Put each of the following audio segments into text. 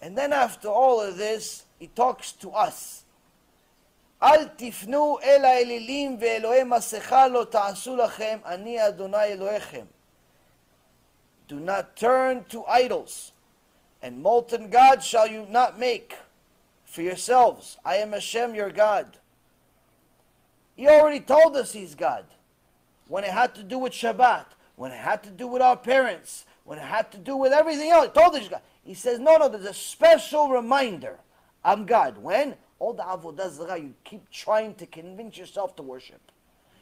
And then after all of this, he talks to us. Al tifnu el האלילים ואלוהי מסכה לא תעשו לכם, אני אדוני אלוהיכם. Do not turn to idols, and molten gods shall you not make for yourselves. I am Hashem your God. He already told us he's God. When it had to do with Shabbat, when it had to do with our parents, when it had to do with everything else, he told us he's God. He says, no, there's a special reminder. I'm God. When? All the avodah zarah, you keep trying to convince yourself to worship.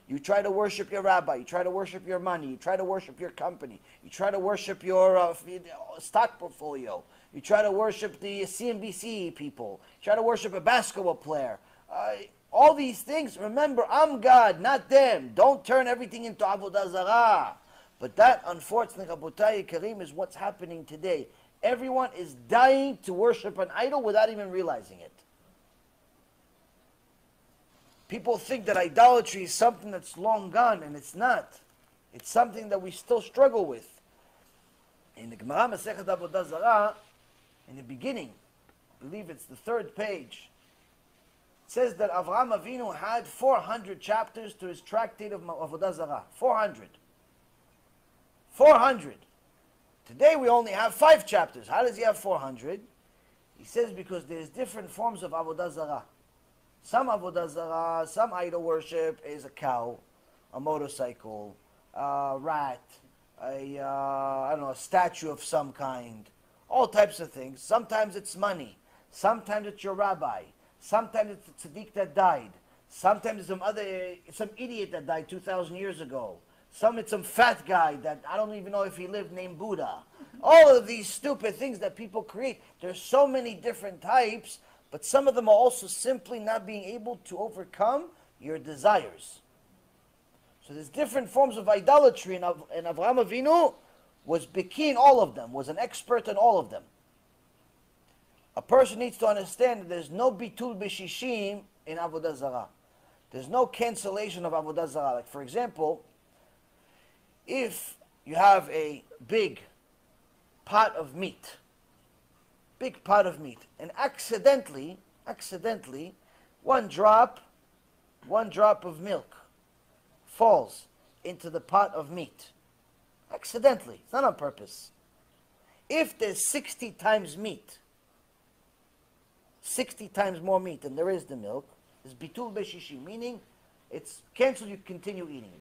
You try to worship your rabbi, you try to worship your money, you try to worship your company, you try to worship your stock portfolio, you try to worship the CNBC people, you try to worship a basketball player. All these things, remember, I'm God, not them. Don't turn everything into avodah zarah. But that, unfortunately, Rabotai Karim, is what's happening today. Everyone is dying to worship an idol without even realizing it. People think that idolatry is something that's long gone, and it's not. It's something that we still struggle with. In the Gemara Masechet Avodah Zarah, in the beginning, I believe it's the 3rd page, it says that Avraham Avinu had 400 chapters to his tractate of Avodah Zarah. 400. 400. Today we only have 5 chapters. How does he have 400? He says because there's different forms of Avodah Zarah. Some avodah zarah, some idol worship is a cow, a motorcycle, a rat, I don't know, a statue of some kind, all types of things. Sometimes it's money, sometimes it's your rabbi, sometimes it's a tzaddik that died, sometimes it's some idiot that died 2,000 years ago, it's some fat guy that I don't even know if he lived, named Buddha. All of these stupid things that people create. There's so many different types. But some of them are also simply not being able to overcome your desires. So there's different forms of idolatry, and Avraham Avinu was beki in all of them, was an expert in all of them. A person needs to understand that there's no bitul b'shishim in avodah zarah. There's no cancellation of avodah zarah. Like for example, if you have a big pot of meat, and accidentally, one drop of milk falls into the pot of meat. Accidentally, it's not on purpose. If there's 60 times meat, 60 times more meat than there is the milk, is bitul b'shishim, meaning it's canceled, you continue eating it.